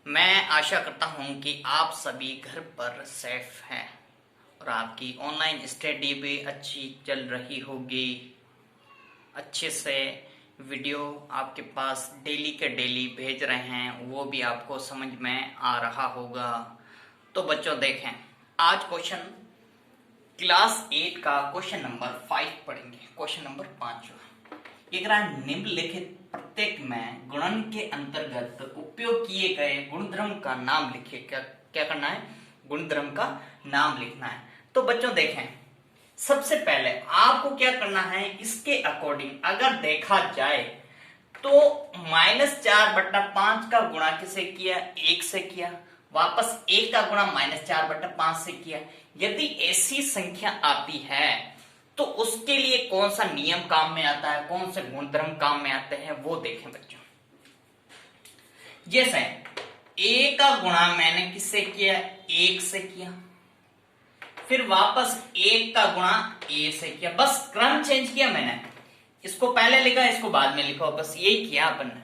मैं आशा करता हूं कि आप सभी घर पर सेफ हैं और आपकी ऑनलाइन स्टडी भी अच्छी चल रही होगी। अच्छे से वीडियो आपके पास डेली के डेली भेज रहे हैं, वो भी आपको समझ में आ रहा होगा। तो बच्चों देखें, आज क्लास 8 का क्वेश्चन नंबर 5 पढ़ेंगे। क्वेश्चन नंबर 5 निम्नलिखित प्रत्येक में गुणन के अंतर्गत उपयोग किए गए गुणधर्म का नाम लिखिए। क्या करना है? गुणधर्म का नाम लिखना है। तो बच्चों देखें, सबसे पहले आपको क्या करना है, इसके अकॉर्डिंग अगर देखा जाए तो -4/5 का गुणा किसे किया? 1 से किया। वापस 1 का गुणा -4/5 से किया। यदि ऐसी संख्या आती है तो उसके लिए कौन सा नियम काम में आता है, कौन से गुणधर्म काम में आते हैं, वो देखें बच्चों। जैसे a का गुणा मैंने किससे किया? 1 से किया। फिर वापस 1 का गुणा a से किया। बस क्रम चेंज किया मैंने, इसको पहले लिखा, इसको बाद में लिखा, बस यही किया अपन ने।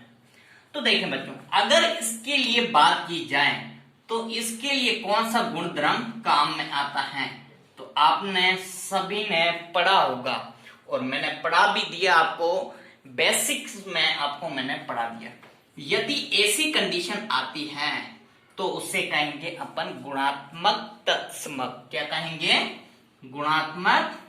तो देखें बच्चों, अगर इसके लिए बात की जाए तो इसके लिए कौन सा गुणधर्म काम में आता है, तो आपने सभी ने पढ़ा होगा और मैंने पढ़ा भी दिया आपको, बेसिक्स में आपको मैंने पढ़ा दिया। यदि ऐसी कंडीशन आती है तो उसे कहेंगे अपन गुणात्मक तत्समक। क्या कहेंगे? गुणात्मक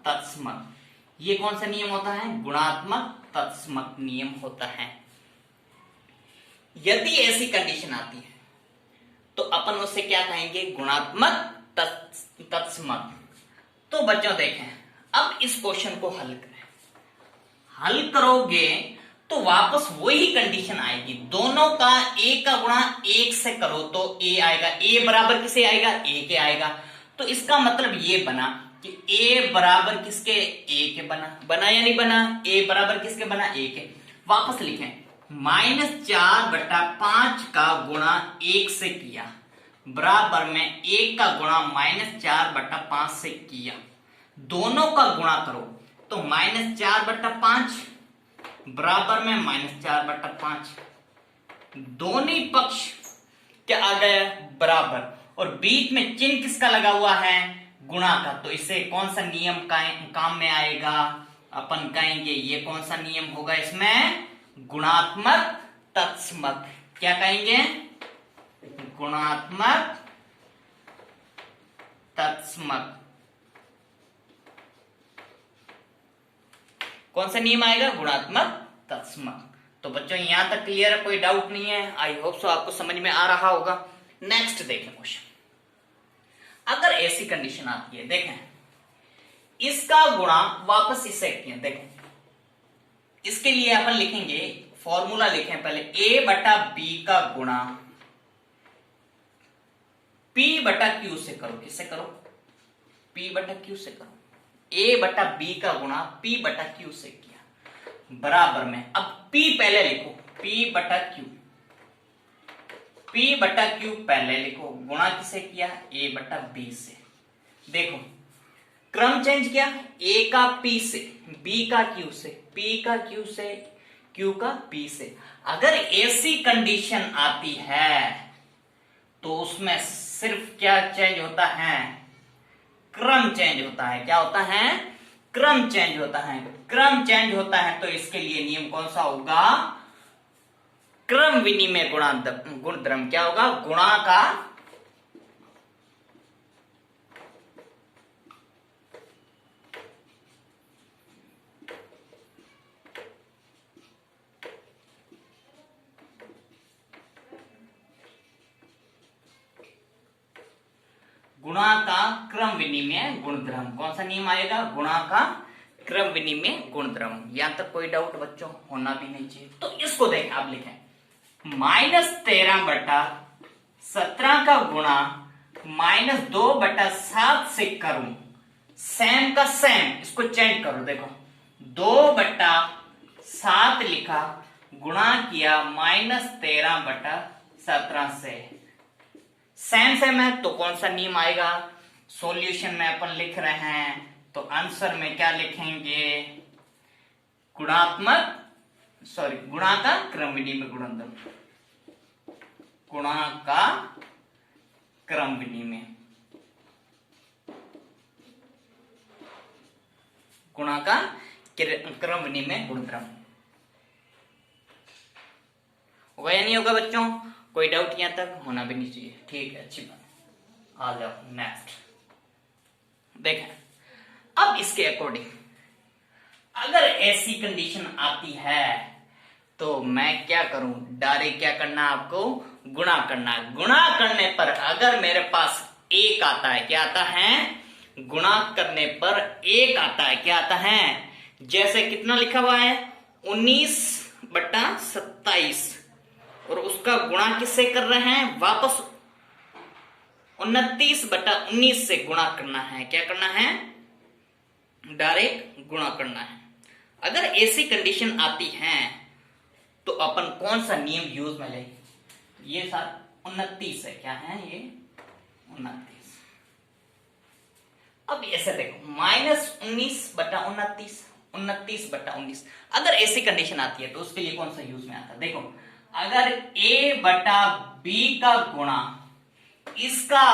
तत्समक। ये कौन सा नियम होता है? गुणात्मक तत्समक नियम होता है। यदि ऐसी कंडीशन आती है तो अपन उसे क्या कहेंगे? गुणात्मक तत्समक। तो बच्चों देखें, अब इस क्वेश्चन को हल करें। हल करोगे तो वापस वही कंडीशन आएगी, दोनों का a का गुणा 1 से करो तो a आएगा। a बराबर किसे आएगा? a के आएगा। तो इसका मतलब ये बना कि a बराबर किसके? a के बना या नहीं बना? a बराबर किसके बना? a के। वापस लिखें, -4/5 का गुणा 1 से किया बराबर में 1 का गुणा -4/5 से किया। दोनों का गुणा करो तो -4/5 बराबर में -4/5। दोनों पक्ष क्या आ गया? बराबर। और बीच में चिन्ह किसका लगा हुआ है? गुणा का। तो इससे कौन सा नियम काम में आएगा? अपन कहेंगे ये कौन सा नियम होगा इसमें? गुणात्मक तत्समक। क्या कहेंगे? गुणात्मक तत्समक। कौन सा नियम आएगा? गुणात्मक तत्समक। तो बच्चों यहां तक क्लियर है? कोई डाउट नहीं है? आई होप सो आपको समझ में आ रहा होगा। नेक्स्ट देखें क्वेश्चन। अगर ऐसी कंडीशन आती है, देखें इसका गुणा वापस इससे किया। देखें इसके लिए अपन लिखेंगे, फॉर्मूला लिखें पहले, a/b का गुणा p/q से करो। किससे करो? p/q से करो। a/b का गुणा p/q से किया बराबर में, अब p पहले लिखो, p/q पहले लिखो, गुणा किसे किया? a/b से। देखो क्रम चेंज किया, a का p से, b का q से, p का q से, q का p से। अगर ऐसी कंडीशन आती है तो उसमें सिर्फ क्या चेंज होता है? क्रम चेंज होता है। क्या होता है? क्रम चेंज होता है। क्रम चेंज होता है तो इसके लिए नियम कौन सा होगा? क्रम विनिमय गुणधर्म। क्या होगा? गुणा का क्रम विनिमय गुणधर्म। कौन सा नियम आएगा? गुणा का क्रम विनिमय गुणधर्म। यहां तक कोई डाउट बच्चों होना भी नहीं चाहिए। तो इसको देखें, आप लिखें -13/17 का गुणा -2/7 से करूं। सेम का सेम, इसको चेंज करो। देखो 2/7 लिखा, गुणा किया -13/17 से। सेम है तो कौन सा नियम आएगा? सॉल्यूशन में अपन लिख रहे हैं तो आंसर में क्या लिखेंगे? गुणा का क्रम विनिमय गुणनफल, गुणा का क्रम विनिमय, गुणा का क्रम विनिमय गुणक्रम। होगा या नहीं होगा बच्चों? कोई डाउट यहां तक होना भी नहीं चाहिए। ठीक है, अच्छी बात। आ जाओ नेक्स्ट। देखें अब इसके अकॉर्डिंग अगर ऐसी कंडीशन आती है तो मैं क्या करूं? डायरेक्ट क्या करना है आपको? गुणा करना। गुणा करने पर अगर मेरे पास एक आता है, क्या आता है? गुणा करने पर एक आता है, क्या आता है? जैसे कितना लिखा हुआ है? 19/27 और उसका गुणा किससे कर रहे हैं? वापस 29/19 से गुणा करना है। क्या करना है? डायरेक्ट गुणा करना है। अगर ऐसी कंडीशन आती है तो अपन कौन सा नियम यूज में ले? ये सर 29 है, क्या है ये? 29। अब ऐसे देखो -19/29, 29/19। अगर ऐसी कंडीशन आती है तो उसके लिए कौन सा यूज में आता है? देखो अगर a/b का गुणा इसका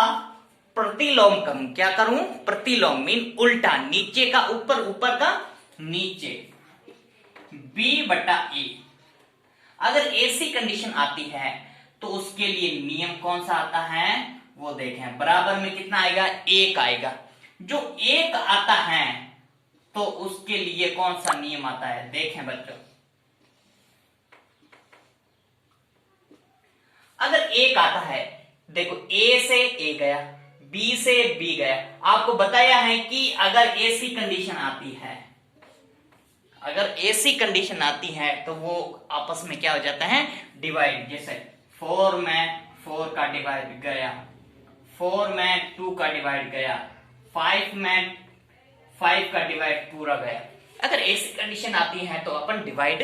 प्रतिलोम करूं, क्या करूं? प्रतिलोम मीन उल्टा, नीचे का ऊपर, ऊपर का नीचे, b/a। अगर ऐसी कंडीशन आती है तो उसके लिए नियम कौन सा आता है? वो देखें, बराबर में कितना आएगा? 1 आएगा। जो 1 आता है तो उसके लिए कौन सा नियम आता है? देखें बच्चों, अगर 1 आता है, देखो a से a गया, b से b गया। आपको बताया है कि अगर ऐसी कंडीशन आती है, अगर ऐसी कंडीशन आती है तो वो आपस में क्या हो जाता है? डिवाइड। जैसे 4 में 4 का डिवाइड गया, 4 में 2 का डिवाइड गया, 5 में 5 का डिवाइड पूरा गया। अगर ऐसी कंडीशन आती है तो अपन डिवाइड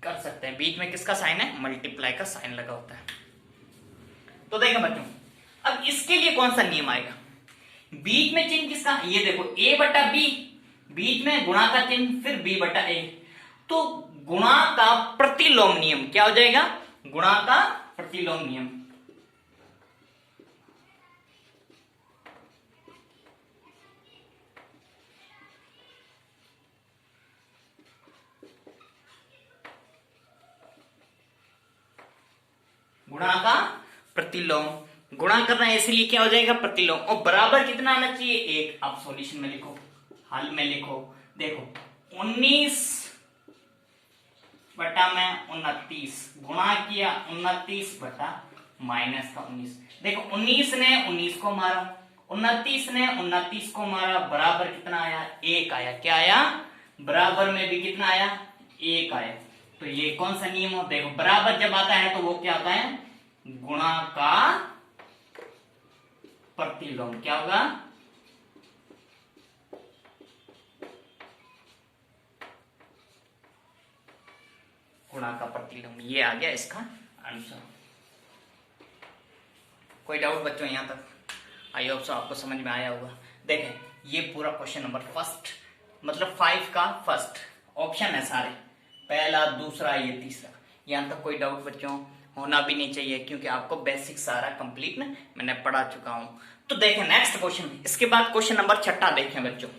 कर सकते हैं। बीच में किसका साइन है? मल्टीप्लाई का साइन लगा होता है। तो देखो बच्चों, अब इसके लिए कौन सा नियम आएगा? बीच में चिन्ह किसका? ये देखो a/b, बीच में गुणा का चिन्ह, फिर b/a। तो गुणा का प्रतिलोम नियम क्या हो जाएगा? गुणा का प्रतिलोम नियम। गुणा का प्रतिलोम, गुणा करना है इसलिए क्या हो जाएगा? प्रतिलोम। और बराबर कितना आना चाहिए? 1। आप सॉल्यूशन में लिखो, हल में लिखो। देखो 19/29 गुणा किया 29/-19। देखो 19 ने 19 को मारा, 29 ने 29 को मारा, बराबर कितना आया? 1 आया। क्या आया? बराबर में भी कितना आया? 1 आया। तो ये कौन सा नियम हो? देखो बराबर जब आता है तो वो क्या होता है? गुणा का प्रतिलोम। क्या होगा? गुणा का प्रतिलोम। ये आ गया इसका आंसर। कोई डाउट बच्चों यहां तक? आई होप सो आपको समझ में आया होगा। देखें ये पूरा क्वेश्चन नंबर फर्स्ट, मतलब 5 का फर्स्ट ऑप्शन है सारे, पहला, दूसरा, ये तीसरा। यहां तक कोई डाउट बच्चों होना भी नहीं चाहिए क्योंकि आपको बेसिक सारा कंप्लीट मैंने पढ़ा चुका हूं। तो देखें नेक्स्ट क्वेश्चन, इसके बाद क्वेश्चन नंबर 6 देखें बच्चों।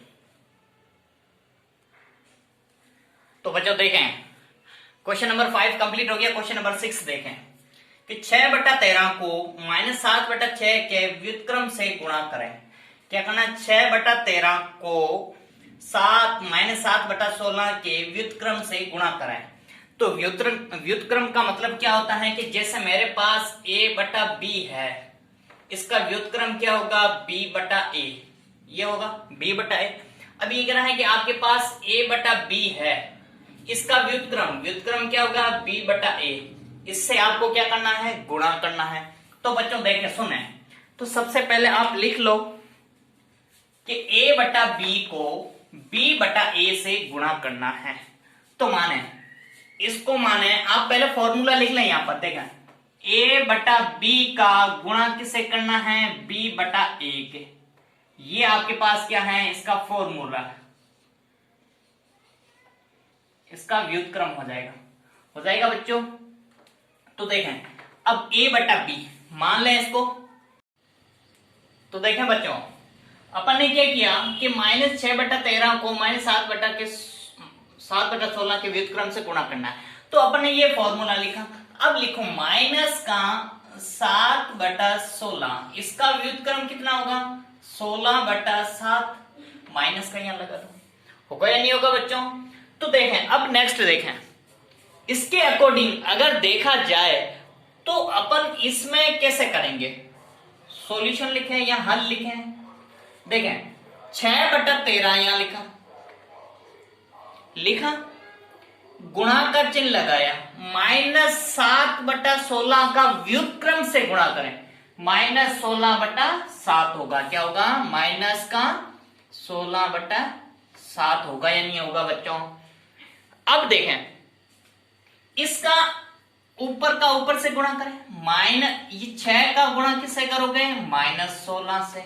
तो बच्चों देखें क्वेश्चन नंबर 5 कंप्लीट हो गया। क्वेश्चन नंबर 6 देखें कि 6/13 को -7/6 के व्युत्क्रम से गुणा करें। क्या करना? 6/13 को -7/16 के व्युत्क्रम से गुणा करें। तो व्युत्क्रम का मतलब क्या होता है कि जैसे मेरे पास a/b है, इसका व्युत्क्रम क्या होगा? b/a। ये होगा b/a। अब ये कह रहा है कि आपके पास a/b है, इसका व्युत्क्रम क्या होगा? b/a। इससे आपको क्या करना है? गुणा करना है। तो बच्चों देखें सुने, तो सबसे पहले आप लिख लो कि a/b को b/a से गुणा करना है। तो माने इसको, माने आप पहले फॉर्मूला लिख लें। यहां पर देखें ए बटा बी का गुणा किससे करना है, बी बटा ए के। ये आपके पास क्या है, इसका फॉर्मूला है, इसका व्युत्क्रम हो जाएगा बच्चों। तो देखें अब a बटा बी मान लें इसको। तो देखें बच्चों, अपन ने क्या किया कि -6/13 को -7/16 के व्युत्क्रम से गुणा करना है। तो अपन ने ये फॉर्मूला लिखा। अब लिखो माइनस का 7/16, इसका व्युत्क्रम कितना होगा, 16/7। माइनस का यहां लगा दो, होगा या नहीं होगा बच्चों। तो देखें अब नेक्स्ट देखें, इसके अकॉर्डिंग अगर देखा जाए तो अपन इसमें कैसे करेंगे, सॉल्यूशन लिखें या हल लिखें। देखें 6/13 यहां लिखा, गुणा का चिन्ह लगाया, -7/16 का व्युत्क्रम से गुणा करें, -16/7 होगा। क्या होगा, माइनस का 16/7 होगा या नहीं होगा बच्चों। अब देखें इसका ऊपर का ऊपर से गुणा करें, ये 6 का गुणा किससे करोगे, -16 से।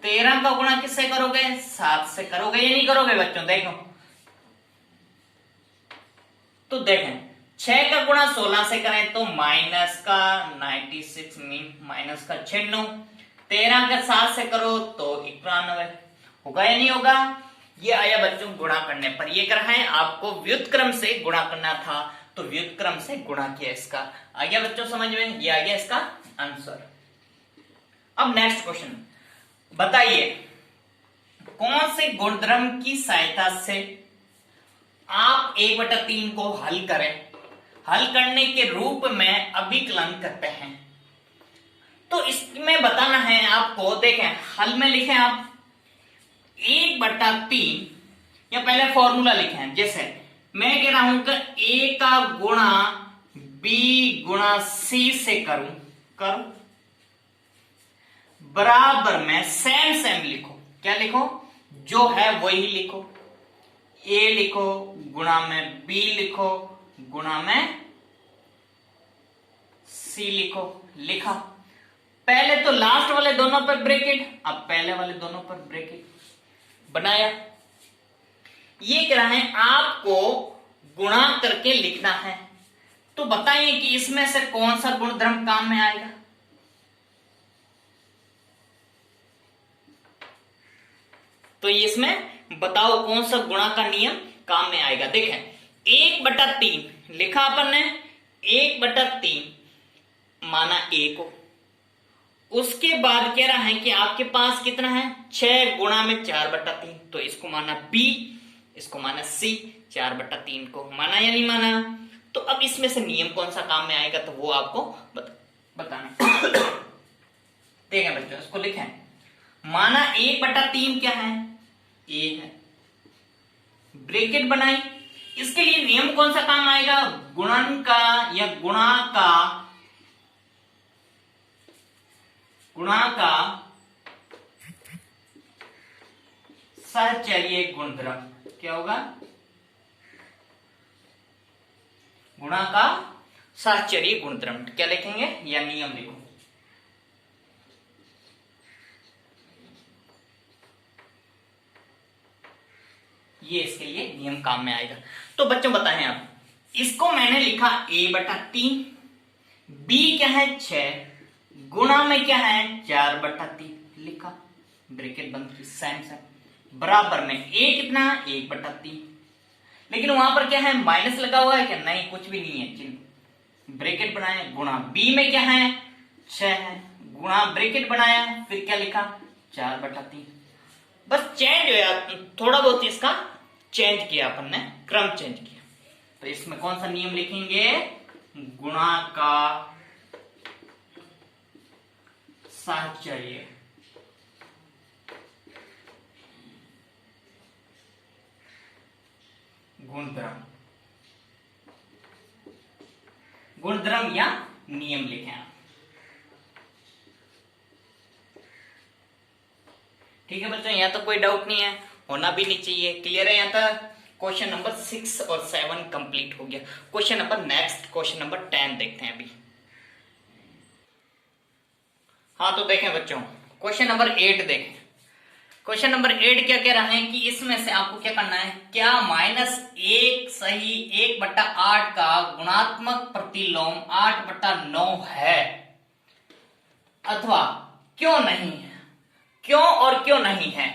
13 का गुणा किससे करोगे, 7 से करोगे या नहीं करोगे बच्चों। देखो तो देखें 6 का गुणा 16 से करें तो माइनस का 96 माइनस का 96। 13 का 7 से करो तो 91 होगा या नहीं होगा। ये आया बच्चों गुणा करने पर। ये कर है आपको व्युत्क्रम से गुणा करना था, तो व्युत्क्रम से गुणा किया, इसका आ गया बच्चों समझ में, ये आ गया इसका आंसर। अब नेक्स्ट क्वेश्चन बताइए, कौन से गुणधर्म की सहायता से आप 1/3 को हल करें, हल करने के रूप में अभिकलन करते हैं। तो इसमें बताना है आपको। देखें हल में लिखें आप 1/3, या पहले फॉर्मूला लिखें। जैसे मैं कह रहा हूं कि a का गुणा b गुणा c से करूं बराबर में सेम लिखो। क्या लिखो, जो है वही लिखो। a लिखो गुणा में b लिखो गुणा में c लिखो। लिखा, पहले तो लास्ट वाले दोनों पर ब्रैकेट, अब पहले वाले दोनों पर ब्रैकेट बनाया। ये कह रहा है आपको गुणा करके लिखना है। तो बताइए कि इसमें से कौन सा गुणधर्म काम में आएगा। तो इसमें बताओ कौन सा गुणा का नियम काम में आएगा। देखें 1/3 लिखा अपन ने, 1/3 माना a को। उसके बाद कह रहा है कि आपके पास कितना है, 6 गुणा में 4/3, तो इसको माना b, इसको माना c। 4/3 को माना या नहीं माना। तो अब इसमें से नियम कौन सा काम में आएगा, तो वो आपको बताना। देखें बच्चों इसको लिखें, माना 1/3 क्या है, a है, ब्रैकेट बनाई। इसके लिए नियम कौन सा काम आएगा, गुणन का या गुणा का सहचर्य गुणधर्म। क्या होगा, गुणा का सहचर्य गुणधर्म। क्या लिखेंगे, या नियम लिखो। ये इसके लिए नियम काम में आएगा। तो बच्चों बताएं आप, इसको मैंने लिखा a/3, b क्या है 6, गुणा में क्या है 4/3 लिखा, ब्रैकेट बंद की, सेम बराबर में a कितना 1/3। लेकिन वहां पर क्या है, माइनस लगा हुआ है क्या, नहीं कुछ भी नहीं है, चिन्ह ब्रैकेट बनाया, गुणा b में क्या है 6 है, गुणा ब्रैकेट बनाया, फिर क्या लिखा 4/3। बस चेंज हुआ, थोड़ा बहुत इसका चेंज किया अपन ने, क्रम चेंज किया। तो इसमें कौन सा नियम लिखेंगे, गुणा का साहचर्य गुणधर्म या नियम लिखें आप। ठीक है बच्चों, यहां तो कोई डाउट नहीं है, होना भी नहीं चाहिए। क्लियर है यहाँ तक। क्वेश्चन नंबर 6 और 7 कंप्लीट हो गया। Question number next question number 10 देखते हैं अभी। हाँ तो देखें बच्चों, क्वेश्चन नंबर 8 देखें। क्वेश्चन नंबर 8 क्या कह रहा है कि इसमें से आपको क्या करना है, क्या -1 सही 1/8 का गुणात्मक प्रतिलोम 8/9 है अथवा क्यों नहीं है, क्यों और क्यों नहीं है,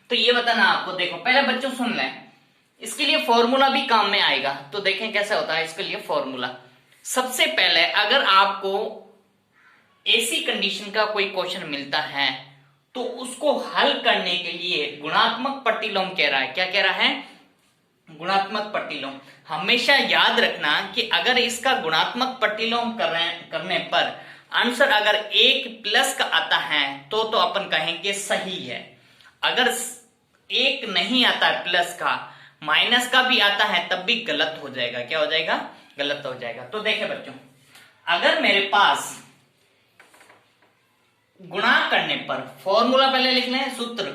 तो ये बताना आपको। देखो पहले बच्चों सुन लें, इसके लिए फॉर्मूला भी काम में आएगा। तो देखें कैसे होता है इसके लिए फॉर्मूला। सबसे पहले अगर आपको ऐसी कंडीशन का कोई क्वेश्चन मिलता है तो उसको हल करने के लिए गुणात्मक प्रतिलोम कह रहा है। क्या कह रहा है, गुणात्मक प्रतिलोम। हमेशा याद रखना कि अगर इसका गुणात्मक प्रतिलोम करने पर आंसर अगर 1+ का आता है तो अपन कहेंगे सही है। अगर 1 नहीं आता है प्लस का, माइनस का भी आता है तब भी गलत हो जाएगा। क्या हो जाएगा, गलत हो जाएगा। तो देखें बच्चों, अगर मेरे पास गुणा करने पर, फॉर्मूला पहले लिख लें, सूत्र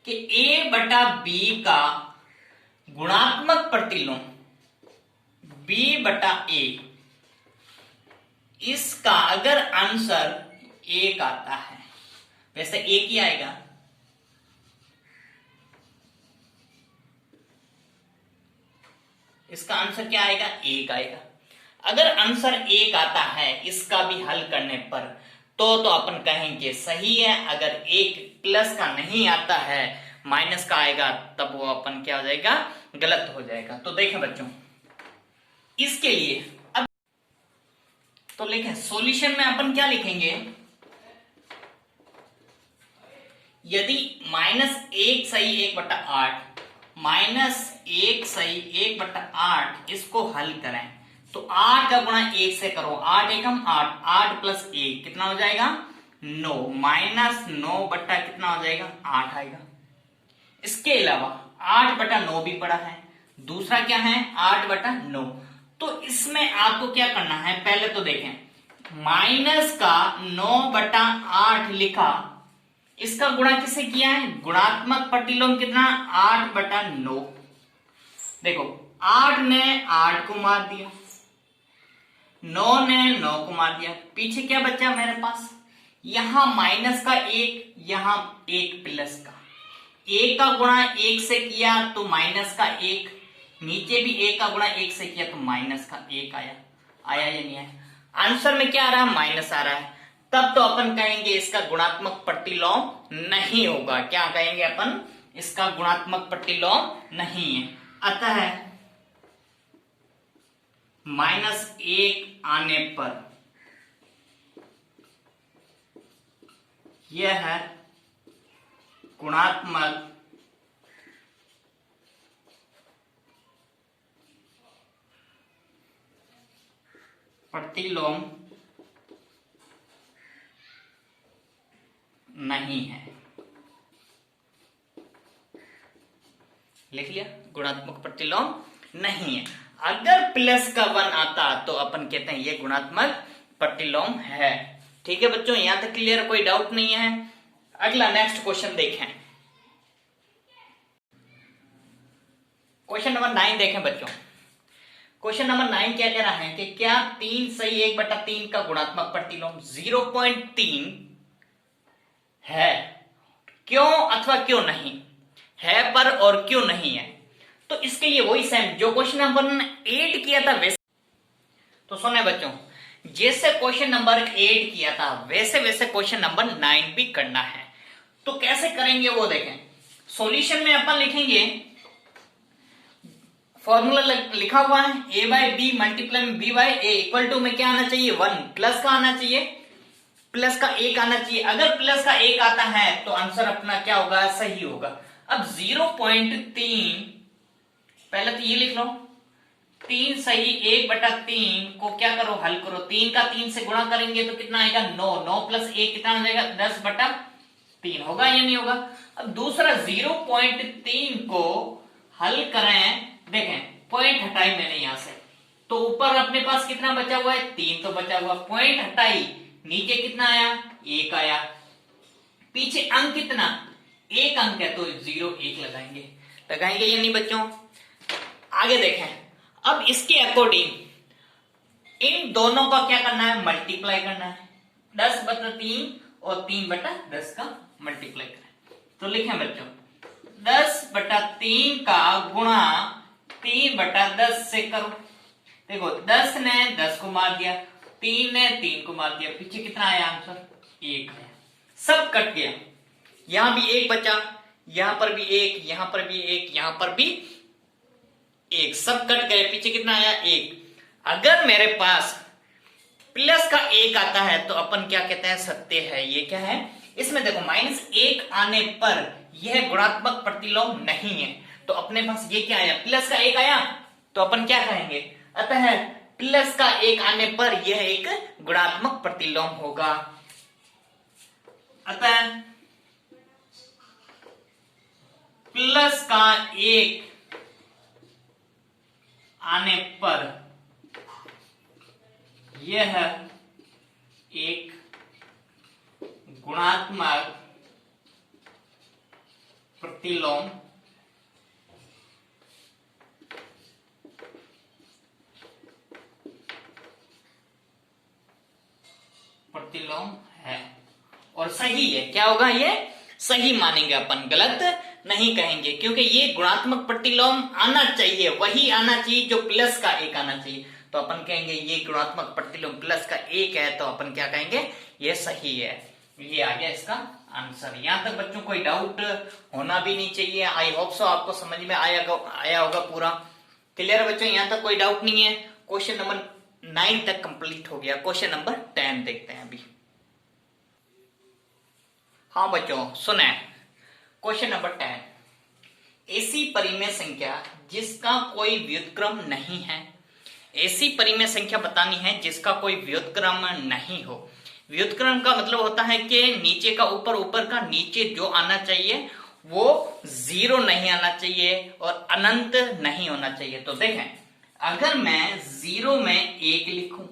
कि A/B का गुणात्मक प्रतिलोम B/A, इसका अगर आंसर 1 आता है, वैसे 1 ही आएगा, इसका आंसर क्या आएगा, 1 आएगा। अगर आंसर 1 आता है इसका भी हल करने पर तो अपन कहेंगे सही है। अगर 1+ का नहीं आता है, माइनस का आएगा, तब वो अपन क्या हो जाएगा, गलत हो जाएगा। तो देखें बच्चों, इसके लिए अब तो लिखें सॉल्यूशन में अपन क्या लिखेंगे, यदि -1 सही 1/8 -1 सही 1/8 इसको हल करें तो 8 का गुणा 1 से करो, 8 एकम 8, 8 + 1 कितना हो जाएगा, 9, -9 बट्टा कितना हो जाएगा, 8 आएगा। इसके अलावा 8/9 भी पड़ा है, दूसरा क्या है 8/9। तो इसमें आपको क्या करना है, पहले तो देखें माइनस का 9/8 लिखा, इसका गुणा किससे किया है, गुणात्मक प्रतिलोम कितना, 8/9। देखो 8 ने 8 को मार दिया, 9 ने 9 को मार दिया, पीछे क्या बचा मेरे पास, यहां माइनस का 1, यहां 1+ का, 1 का गुणा 1 से किया तो माइनस का 1, नीचे भी 1 का गुणा 1 से किया तो माइनस का 1 आया या नहीं आया, आंसर में क्या आ रहा है, माइनस आ रहा है। तब तो अपन कहेंगे इसका गुणात्मक प्रतिलोम नहीं होगा। क्या कहेंगे अपन, इसका गुणात्मक प्रतिलोम नहीं है। अतः -1 आने पर यह है गुणात्मक प्रतिलोम नहीं है। लिख लिया, गुणात्मक प्रतिलोम नहीं है। अगर +1 आता तो अपन कहते हैं ये गुणात्मक प्रतिलोम है। ठीक है बच्चों, यहां तक क्लियर, कोई डाउट नहीं है। अगला नेक्स्ट क्वेश्चन देखें, क्वेश्चन नंबर 9 देखें बच्चों। क्वेश्चन नंबर 9 क्या कह रहा है कि क्या 3 सही 1/3 का गुणात्मक प्रतिलोम 0.3 है, क्यों अथवा क्यों नहीं है, पर और क्यों नहीं है। तो इसके लिए वही सेम जो क्वेश्चन नंबर 8 किया था वैसे, तो सुने बच्चों, जैसे क्वेश्चन नंबर 8 किया था वैसे वैसे क्वेश्चन नंबर 9 भी करना है। तो कैसे करेंगे वो देखें। सॉल्यूशन में अपन लिखेंगे, फॉर्मूला लिखा हुआ है A/B मल्टीप्लाई में B/A इक्वल टू में क्या आना चाहिए, 1, प्लस का आना चाहिए, प्लस का 1 आना चाहिए। अगर प्लस का 1 आता है तो आंसर अपना क्या होगा, सही होगा। अब 0.3 पहले तो ये लिख लो, 3 सही 1/3 को क्या करो, हल करो, 3 का 3 से गुणा करेंगे तो कितना आएगा, 9, 9 + 1 कितना आ जाएगा, 10/3 होगा या नहीं होगा। अब दूसरा 0.3 को हल करें, देखें पॉइंट हटाई मैंने यहां से, तो ऊपर अपने पास कितना बचा हुआ है, 3 तो बचा हुआ, पॉइंट हटाई, नीचे कितना आया, 1 आया, पीछे अंक कितना, 1 अंक है तो 0 1 लगाएंगे। लगाएंगे या नहीं बच्चों? आगे देखें, अब इसके अकॉर्डिंग इन दोनों का क्या करना है, मल्टीप्लाई करना है। 10/3 और 3/10 का मल्टीप्लाई करें तो लिखें बच्चों 10/3 का गुणा 3/10 से करो। देखो 10 ने 10 को मार दिया, 3 ने 3 को मार दिया, पीछे कितना आया आंसर, 1 आया। सब कट गया, यहां भी 1 बचा, यहां पर भी 1, यहां पर भी 1, यहां पर भी 1, सब कट गए, पीछे कितना आया, 1। अगर मेरे पास प्लस का 1 आता है तो अपन क्या कहते हैं, सत्य है। ये क्या है, इसमें देखो -1 आने पर यह गुणात्मक प्रतिलोम नहीं है, तो अपने पास ये क्या आया, प्लस का 1 आया, तो अपन क्या कहेंगे, अतः प्लस का 1 आने पर यह एक गुणात्मक प्रतिलोम होगा। अतः प्लस का 1 आने पर यह एक गुणात्मक प्रतिलोम है और सही है। क्या होगा, ये सही मानेंगे अपन, गलत नहीं कहेंगे, क्योंकि ये गुणात्मक प्रतिलोम आना चाहिए, वही आना चाहिए जो प्लस का 1 आना चाहिए। तो अपन कहेंगे ये गुणात्मक प्रतिलोम प्लस का 1 है, तो अपन क्या कहेंगे, ये सही है। ये आ गया इसका आंसर। यहां तक बच्चों कोई डाउट होना भी नहीं चाहिए। आई होप सो आपको समझ में आया होगा पूरा। क्लियर है बच्चों, यहां तक कोई डाउट नहीं है। क्वेश्चन नंबर 9 तक कंप्लीट हो गया। क्वेश्चन नंबर 10 देखते हैं अभी। हाँ बच्चों सुने, क्वेश्चन नंबर 10, ऐसी परिमेय संख्या जिसका कोई व्युत्क्रम नहीं है। ऐसी परिमेय संख्या बतानी है जिसका कोई व्युत्क्रम नहीं हो। व्युत्क्रम का मतलब होता है कि नीचे का ऊपर, ऊपर का नीचे जो आना चाहिए वो 0 नहीं आना चाहिए और अनंत नहीं होना चाहिए। तो देखें, अगर मैं 0 में 1 लिखूं,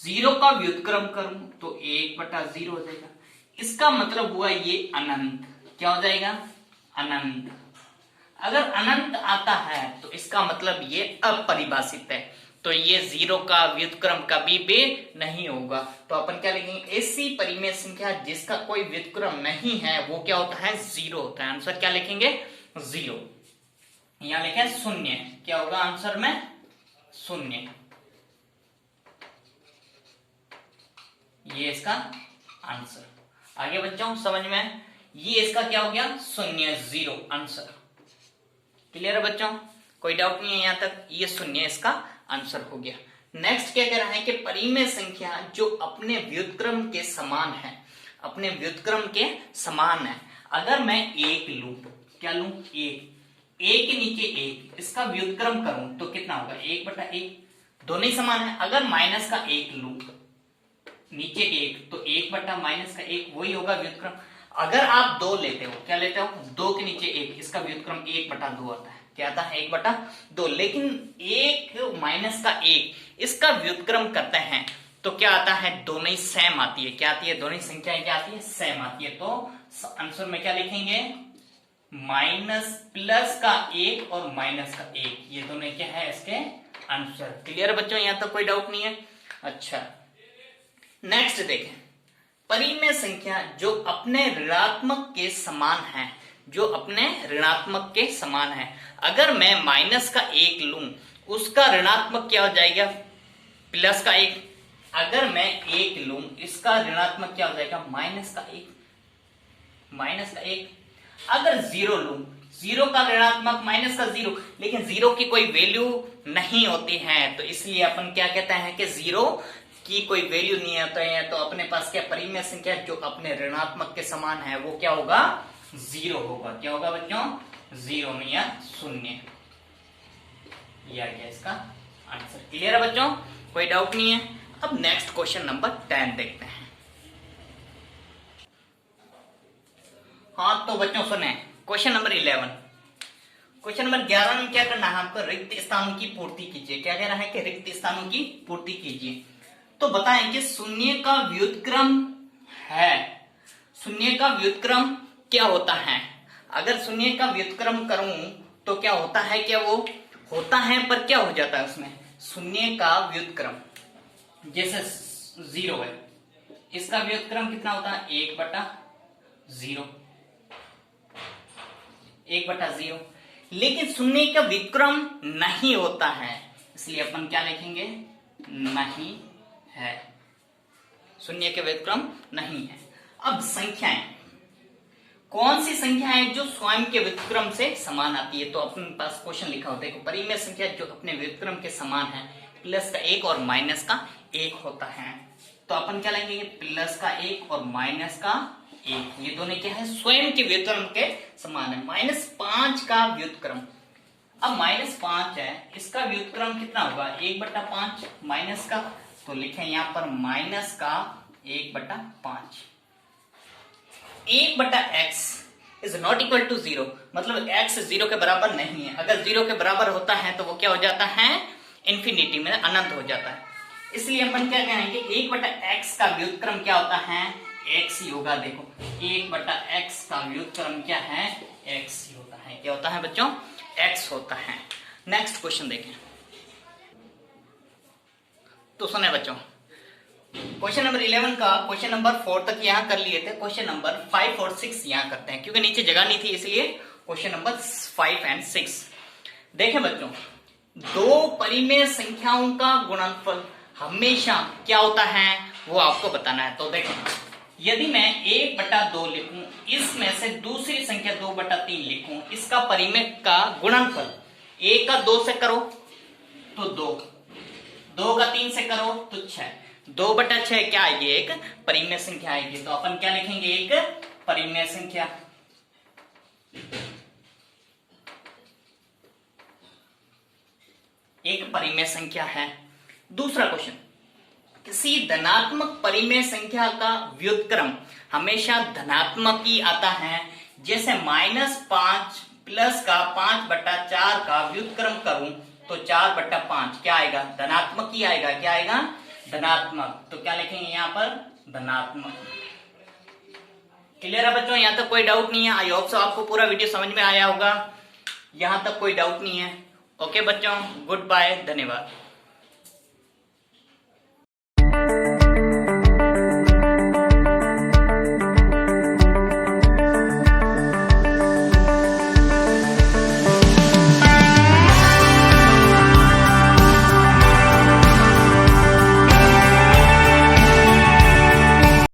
0 का व्युत्क्रम करूं तो 1/0 हो जाएगा। इसका मतलब हुआ ये अनंत। क्या हो जाएगा, अनंत। अगर अनंत आता है तो इसका मतलब ये अपरिभाषित है, तो ये 0 का व्युत्क्रम कभी भी नहीं होगा। तो अपन क्या लिखेंगे, ऐसी परिमेय संख्या जिसका कोई व्युत्क्रम नहीं है वो क्या होता है, 0 होता है। आंसर क्या लिखेंगे, 0। यहां लिखे 0, क्या होगा आंसर में, 0। ये इसका आंसर। आगे बच्चों समझ में, ये इसका क्या हो गया, 0, 0 आंसर। क्लियर है बच्चों, कोई डाउट नहीं है यहां तक, ये 0 इसका आंसर हो गया। नेक्स्ट क्या कह रहा है कि परिमेय संख्या जो अपने व्युत्क्रम के समान है, अपने व्युत्क्रम के समान है। अगर मैं 1 लूं, क्या लूं, 1 के नीचे 1, इसका व्युत्क्रम करूं तो कितना होगा, 1/1, दोनों ही समान है। अगर माइनस का 1 लूं, नीचे 1, तो 1/-1 वही होगा व्युत्क्रम। अगर आप 2 लेते हो, क्या लेते हो, 2 के नीचे 1, इसका व्युत्क्रम 1/2 आता है। क्या आता है, 1/2। लेकिन 1 माइनस का 1, इसका व्युत्क्रम करते हैं तो क्या आता है, दोनों ही सेम आती है। क्या आती है, दोनों ही संख्याएं क्या आती है, सेम आती है। तो आंसर में क्या लिखेंगे, माइनस प्लस का 1 और माइनस का 1, ये दोनों क्या है इसके आंसर। क्लियर बच्चों, यहां तक कोई डाउट नहीं है। अच्छा नेक्स्ट देखें, परिमेय संख्या जो अपने ऋणात्मक के समान है, जो अपने ऋणात्मक के समान है। अगर मैं माइनस का 1 लूं, उसका ऋणात्मक क्या हो जाएगा, प्लस का 1। अगर मैं 1 लूं, इसका ऋणात्मक क्या हो जाएगा, माइनस का 1, माइनस का 1। अगर 0 लूं, 0 का ऋणात्मक माइनस का 0, लेकिन 0 की कोई वैल्यू नहीं होती है, तो इसलिए अपन क्या कहते हैं कि 0 की कोई वैल्यू नहीं आता है। तो अपने पास क्या परिमेय संख्या जो अपने ऋणात्मक के समान है वो क्या होगा, 0 होगा। क्या होगा बच्चों, 0 में या 0। यह आ गया इसका आंसर। क्लियर है बच्चों, कोई डाउट नहीं है। अब नेक्स्ट क्वेश्चन नंबर 10 देखते हैं। हाँ तो बच्चों सुने, क्वेश्चन नंबर 11। क्वेश्चन नंबर 11 में क्या करना है आपको, रिक्त स्थानों की पूर्ति कीजिए। क्या कह रहा है कि रिक्त स्थानों की पूर्ति कीजिए। तो बताएं कि 0 का व्युत्क्रम है, 0 का व्युत्क्रम क्या होता है। अगर शून्य का व्युत्क्रम करूं तो क्या होता है, क्या वो होता है, पर क्या हो जाता है उसमें, शून्य का व्युत्क्रम जैसे 0 है, इसका व्युत्क्रम कितना होता है, 1/0, 1/0। लेकिन शून्य का व्युत्क्रम नहीं होता है, इसलिए अपन क्या लिखेंगे, नहीं है, शून्य के व्युत्क्रम नहीं है। अब संख्याएं, कौन सी संख्या है जो स्वयं के व्युत्क्रम से समान आती है, तो अपने पास क्वेश्चन लिखा होता है, परिमेय संख्या जो अपने व्युत्क्रम के समान है, प्लस का 1 और माइनस का 1 होता है। तो अपन क्या लेंगे, प्लस का 1 और माइनस का 1, ये दोनों क्या है, स्वयं के व्युत्क्रम के समान है। -5 का व्युत्क्रम, अब -5 है, इसका व्युत्क्रम कितना होगा, 1/5 माइनस का, तो लिखें यहां पर माइनस का 1/5। 1/x is not equal to 0, मतलब x 0 के बराबर नहीं है। अगर 0 के बराबर होता है तो वो क्या हो जाता है, इन्फिनिटी में अनंत हो जाता है। इसलिए अपन क्या कहेंगे, 1/x का व्युत्क्रम क्या होता है, x ही होगा। देखो 1/x का व्युत्क्रम क्या है, x ही होता है। क्या होता है बच्चों, x होता है। नेक्स्ट क्वेश्चन देखें, तो सुने बच्चों, क्वेश्चन नंबर 11 का क्वेश्चन नंबर 4 तक यहां कर लिए थे, क्वेश्चन नंबर 5 और 6 यहां करते हैं, क्योंकि नीचे जगह नहीं थी, इसलिए क्वेश्चन नंबर 5 और 6 देखें बच्चों। दो परिमेय संख्याओं का गुणनफल हमेशा क्या होता है, वो आपको बताना है। तो देखें, यदि मैं 1/2 लिखूं, इसमें से दूसरी संख्या 2/3 लिखूं, इसका परिमेय का गुणनफल 1 का 2 से करो तो 2, 2 का 3 से करो तो 6, 2/6 क्या आएगी, एक परिमेय संख्या आएगी। तो अपन क्या लिखेंगे, एक परिमेय संख्या। एक परिमेय संख्या है। दूसरा क्वेश्चन, किसी धनात्मक परिमेय संख्या का व्युत्क्रम हमेशा धनात्मक ही आता है। जैसे -5 प्लस का 5/4 का व्युत्क्रम करूं तो 4/5 क्या आएगा, धनात्मक ही आएगा। क्या आएगा, धनात्मक। तो क्या लिखेंगे यहां पर, धनात्मक। क्लियर है बच्चों, यहां तक कोई डाउट नहीं है। आई होप सो आपको पूरा वीडियो समझ में आया होगा, यहां तक कोई डाउट नहीं है। ओके बच्चों, गुड बाय, धन्यवाद।